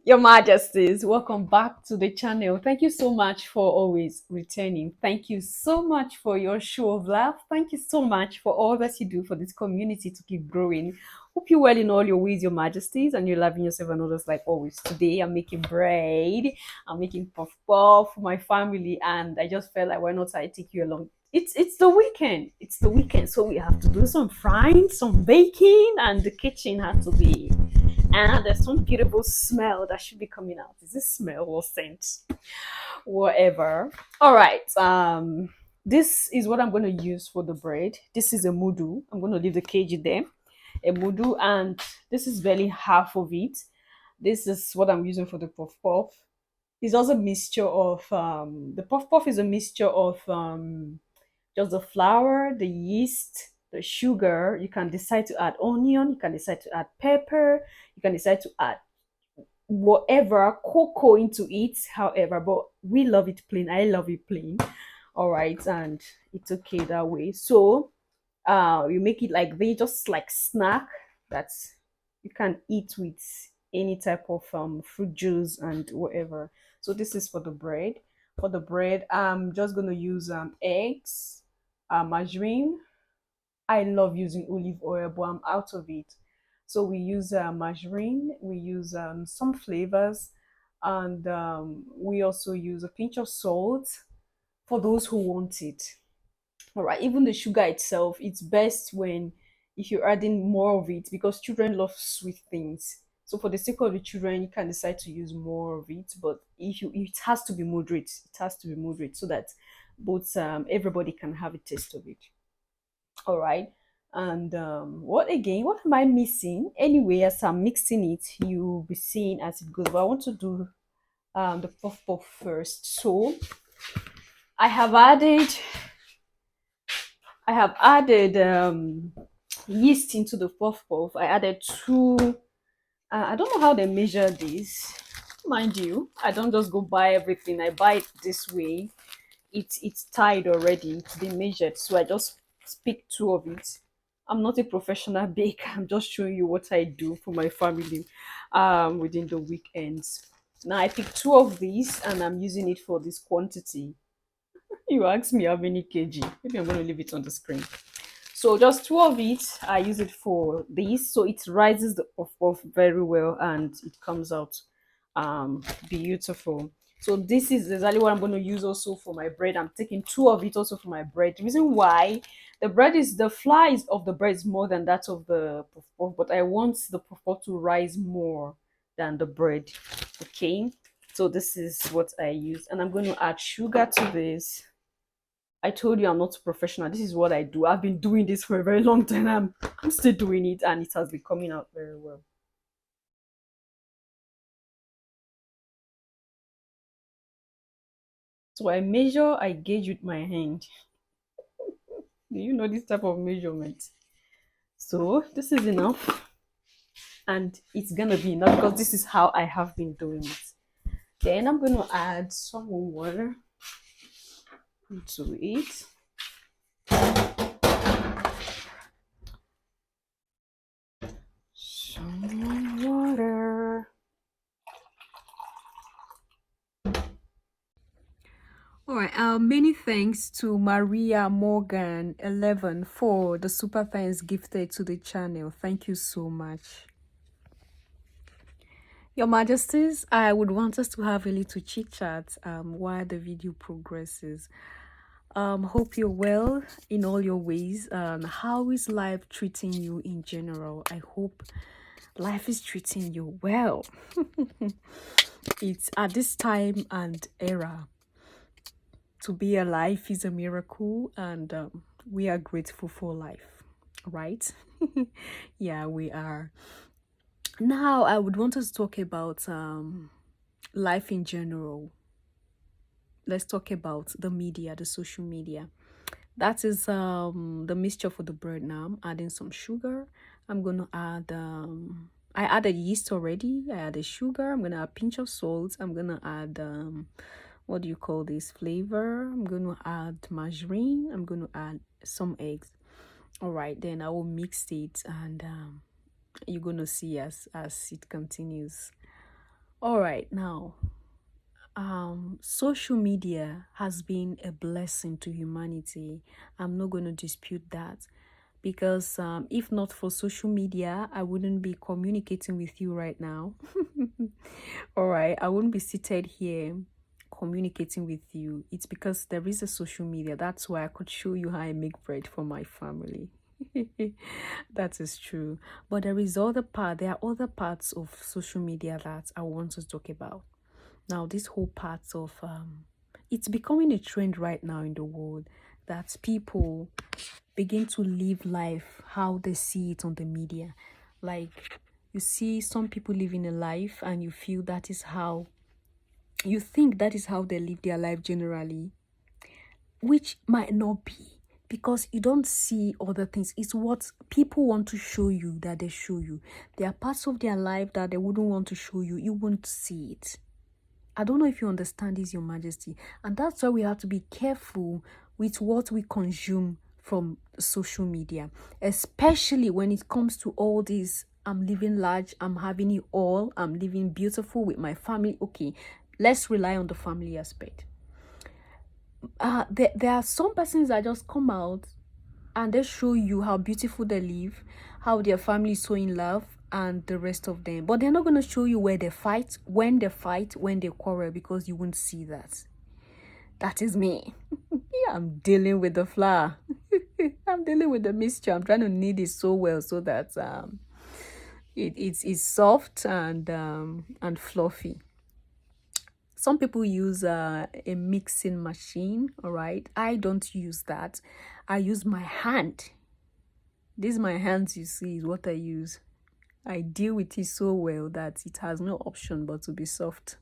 Your Majesties, welcome back to the channel. Thank you so much for always returning. Thank you so much for your show of love. Thank you so much for all that you do for this community to keep growing. Hope you're well in all your ways, Your Majesties, and you're loving yourself and others like always. Today, I'm making bread, I'm making puff puff for my family, and I just felt like, why not I take you along? It's the weekend. It's the weekend, so we have to do some frying, some baking, and the kitchen has to be and there's some beautiful smell that should be coming out. Is this smell or scent? Whatever. All right. This is what I'm going to use for the bread. This is a mudu. I'm going to leave the kg there. A mudu, and this is barely half of it. This is what I'm using for the puff puff. It's also a mixture of the puff puff is a mixture of just the flour, the yeast, the sugar. You can decide to add onion, you can decide to add pepper, you can decide to add whatever cocoa into it, however, but we love it plain. I love it plain. All right, and it's okay that way. So you make it like they just like snack that you can eat with any type of fruit juice and whatever. So this is for the bread. For the bread, I'm just gonna use eggs, margarine. I love using olive oil, but I'm out of it. So we use margarine, we use some flavors, and we also use a pinch of salt for those who want it. All right, even the sugar itself, it's best when if you're adding more of it because children love sweet things. So for the sake of the children, you can decide to use more of it, but if you, it has to be moderate. It has to be moderate so that both everybody can have a taste of it. All right. And what again? What am I missing? Anyway, as I'm mixing it, you'll be seeing as it goes. But I want to do the puff puff first. So I have added I have added yeast into the puff puff. I added two. I don't know how they measure this. Mind you, I don't just go buy everything. I buy it this way. It's tied already. It's been measured. So I just pick two of it. I'm not a professional baker. I'm just showing you what I do for my family within the weekends. Now I pick two of these and I'm using it for this quantity. You ask me how many kg. Maybe I'm going to leave it on the screen. So just two of it, I use it for this. So it rises the puff puff very well and it comes out beautiful. So this is exactly what I'm going to use also for my bread. I'm taking two of it also for my bread. The reason why the bread is the flies of the bread is more than that of the puff puff, but I want the puff puff to rise more than the bread. Okay. So this is what I use, and I'm going to add sugar to this. I told you I'm not a professional. This is what I do. I've been doing this for a very long time. I'm still doing it and it has been coming out very well. So I measure, I gauge with my hand. Do you know this type of measurement? So this is enough and it's gonna be enough because this is how I have been doing it. Then I'm gonna add some water into it. Some water. All right. Many thanks to Maria Morgan 11 for the super thanks gifted to the channel. Thank you so much. Your Majesties, I would want us to have a little chit chat while the video progresses. Hope you're well in all your ways. How is life treating you in general? I hope life is treating you well. It's at this time and era to be alive is a miracle, and we are grateful for life, right? Yeah, we are. Now I would want us to talk about life in general. Let's talk about the media, the social media. That is the mixture for the bread. Now I'm adding some sugar. I'm gonna add I added yeast already. I added sugar. I'm gonna add a pinch of salt. I'm gonna add what do you call this flavor? I'm gonna add margarine. I'm gonna add some eggs. All right, then I will mix it, and you're gonna see as it continues. All right, now, social media has been a blessing to humanity. I'm not going to dispute that because if not for social media, I wouldn't be communicating with you right now. All right, I wouldn't be seated here communicating with you. It's because there is a social media. That's why I could show you how I make bread for my family. That is true. But there are other parts of social media that I want to talk about. Now, this whole part of it's becoming a trend right now in the world that people begin to live life how they see it on the media. Like, you see some people living a life and you think that is how they live their life generally, which might not be, because you don't see other things. It's what people want to show you that they show you. There are parts of their life that they wouldn't want to show you. You won't see it. I don't know if you understand this, Your Majesty. And that's why we have to be careful with what we consume from social media, especially when it comes to all this. I'm living large, I'm having it all, I'm living beautiful with my family. Okay, let's rely on the family aspect. There are some persons that just come out and they show you how beautiful they live, how their family is so in love, and the rest of them. But they're not going to show you where they fight, when they quarrel, because you won't see that. That is me. Yeah, I'm dealing with the flour. I'm dealing with the mixture. I'm trying to knead it so well so that it's soft and fluffy. Some people use a mixing machine, all right? I don't use that. I use my hand. This my hands, you see, is what I use. I deal with it so well that it has no option but to be soft.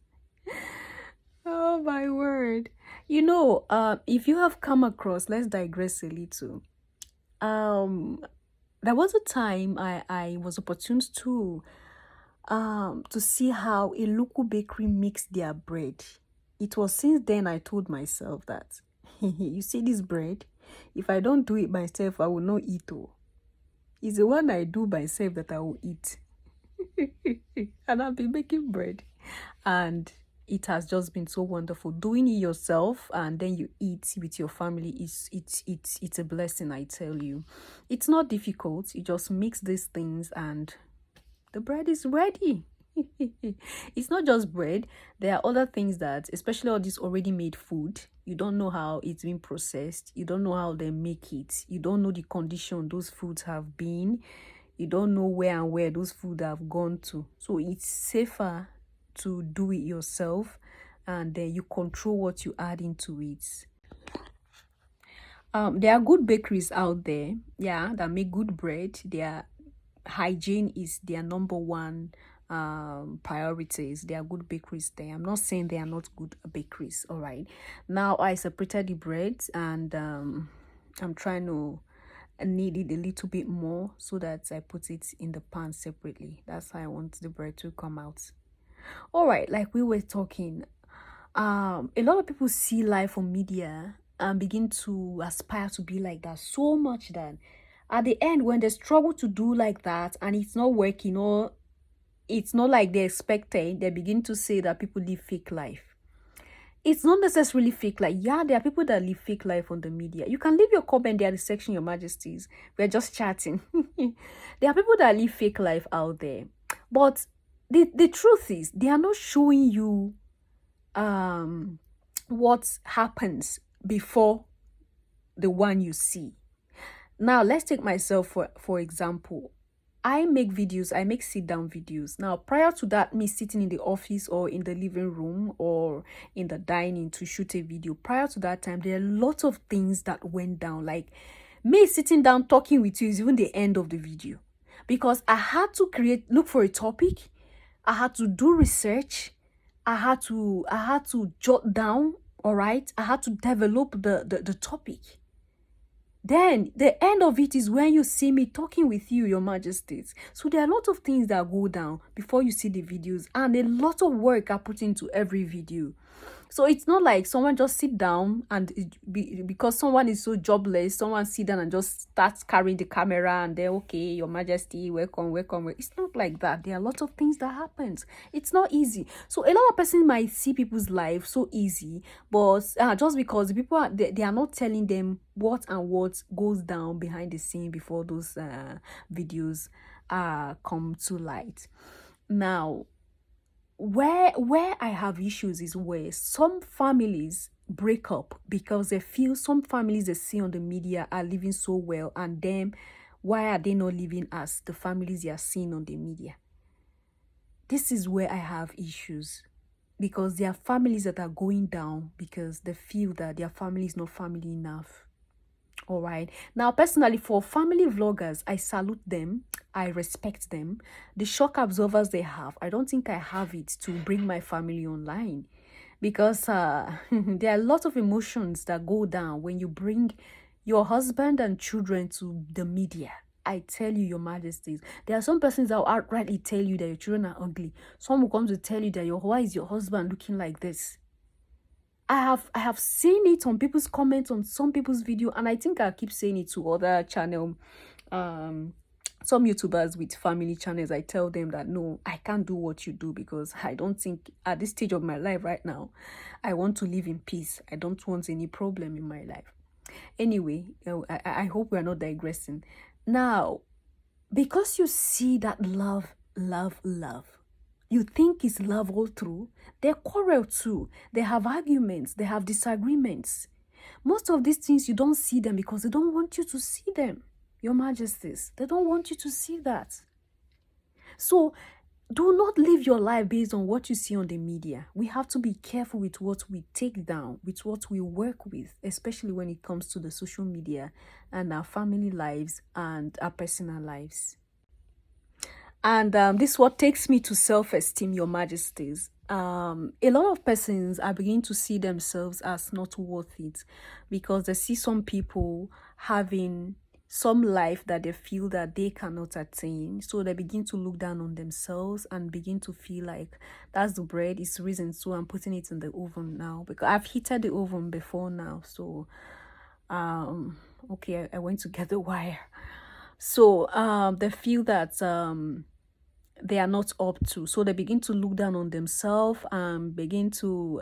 Oh my word. If you have come across, let's digress a little. There was a time I was opportune to see how a local bakery makes their bread. It was since then I told myself that you see this bread, if I don't do it myself, I will not eat. Oh, it's the one I do myself that I will eat. And I've been making bread, and it has just been so wonderful. Doing it yourself and then you eat with your family is it's a blessing, I tell you. It's not difficult. You just mix these things and the bread is ready. It's not just bread. There are other things that, especially all this already made food, you don't know how it's been processed. You don't know how they make it. You don't know the condition those foods have been. You don't know where those food have gone to. So it's safer to do it yourself, and then you control what you add into it. There are good bakeries out there, yeah, that make good bread. Their hygiene is their number one priorities. There are good bakeries there. I'm not saying they are not good bakeries. All right. Now I separated the bread, and I'm trying to knead it a little bit more so that I put it in the pan separately. That's how I want the bread to come out. All right, like we were talking, a lot of people see life on media and begin to aspire to be like that so much that at the end, when they struggle to do like that and it's not working, or it's not like they expected, they begin to say that people live fake life. It's not necessarily fake life. Yeah, there are people that live fake life on the media. You can leave your comment there at the section, Your Majesties. We're just chatting. There are people that live fake life out there. But the truth is, they are not showing you what happens before the one you see. Now, let's take myself for example. I make videos, I make sit-down videos. Now, prior to that, me sitting in the office or in the living room or in the dining to shoot a video, prior to that time, there are a lot of things that went down. Like, me sitting down talking with you is even the end of the video. Because I had to look for a topic. I had to do research. I had to jot down, all right? I had to develop the topic. Then the end of it is when you see me talking with you, Your Majesties. So there are a lot of things that go down before you see the videos, and a lot of work are put into every video. So it's not like someone just sit down and because someone is so jobless, someone sit down and just starts carrying the camera and they're okay, Your Majesty, welcome, welcome. It's not like that. There are a lot of things that happens. It's not easy. So a lot of person might see people's life so easy, but just because the people they are not telling them what goes down behind the scene before those videos come to light. Now, where I have issues is where some families break up because they feel some families they see on the media are living so well, and them, why are they not living as the families they are seeing on the media? This is where I have issues, because there are families that are going down because they feel that their family is not family enough. All right. Now, personally, for family vloggers, I salute them. I respect them. The shock absorbers they have, I don't think I have it to bring my family online, because there are a lot of emotions that go down when you bring your husband and children to the media. I tell you, Your Majesties, there are some persons that will outrightly tell you that your children are ugly. Some will come to tell you that why is your husband looking like this? I have seen it on people's comments on some people's video, and I think I keep saying it to other channel, some YouTubers with family channels. I tell them that no, I can't do what you do, because I don't think at this stage of my life right now, I want to live in peace. I don't want any problem in my life. Anyway, I hope we are not digressing. Now, because you see that love, love, love, you think it's love all through, they quarrel too. They have arguments, they have disagreements. Most of these things you don't see them because they don't want you to see them, Your Majesties. They don't want you to see that. So do not live your life based on what you see on the media. We have to be careful with what we take down, with what we work with, especially when it comes to the social media and our family lives and our personal lives. And this is what takes me to self-esteem, Your Majesties. A lot of persons are beginning to see themselves as not worth it, because they see some people having some life that they feel that they cannot attain. So they begin to look down on themselves and begin to feel like that's the bread, it's risen, so I'm putting it in the oven now, because I've heated the oven before now. So okay, I went to get the wire. So they feel that they are not up to, so they begin to look down on themselves and begin to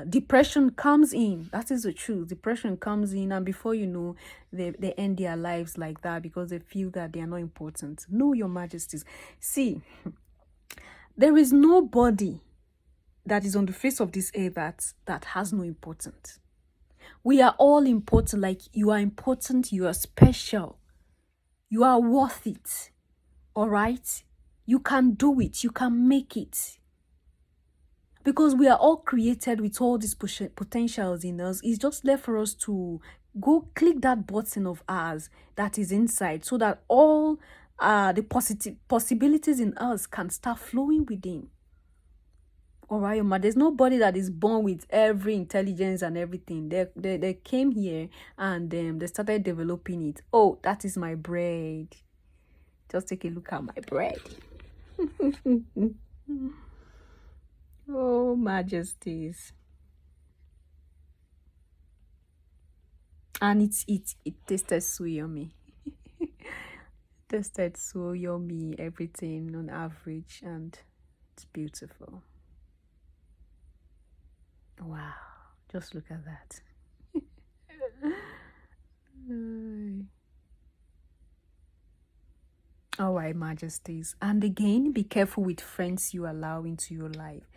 depression comes in. That is the truth. Depression comes in, and before you know, they end their lives like that because they feel that they are not important. No, Your Majesties, see, there is nobody that is on the face of this earth that has no importance. We are all important. Like, you are important, you are special, you are worth it. All right, you can do it, you can make it, because we are all created with all these potentials in us. It's just left for us to go click that button of ours that is inside, so that all the positive possibilities in us can start flowing within. All right, ma, there's nobody that is born with every intelligence and everything. They came here and they started developing it. Oh, that is my bread. Just take a look at my bread. Oh, Majesties. And it tasted so yummy. Tasted so yummy, everything on average, and it's beautiful. Wow, just look at that. All right, Majesties. And again, be careful with friends you allow into your life.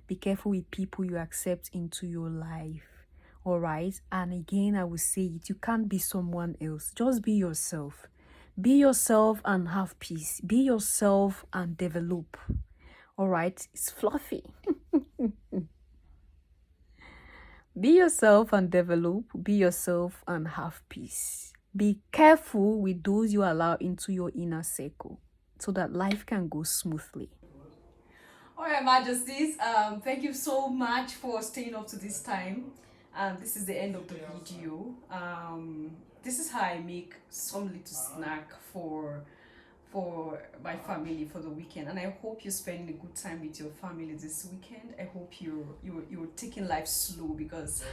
Be careful with people you accept into your life. All right. And again, I will say it. You can't be someone else. Just be yourself. Be yourself and have peace. Be yourself and develop. All right. It's fluffy. Be yourself and develop. Be yourself and have peace. Be careful with those you allow into your inner circle, so that life can go smoothly. All right, Majesties, thank you so much for staying up to this time. This is the end of the video. This is how I make some little snack for for my family for the weekend, and I hope you're spending a good time with your family this weekend. I hope you're taking life slow, because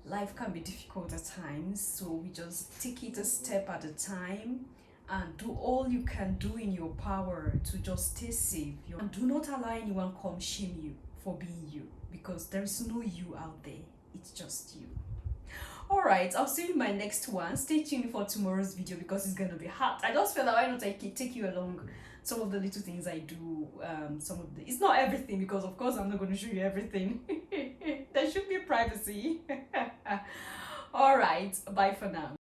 life can be difficult at times, so we just take it a step at a time and do all you can do in your power to just stay safe. And do not allow anyone come shame you for being you, because there is no you out there, it's just you. All right, I'll see you in my next one. Stay tuned for tomorrow's video, because it's gonna be hot. I just feel like, why not I can take you along some of the little things I do. Some of the, it's not everything, because of course I'm not going to show you everything. There should be privacy. All right, bye for now.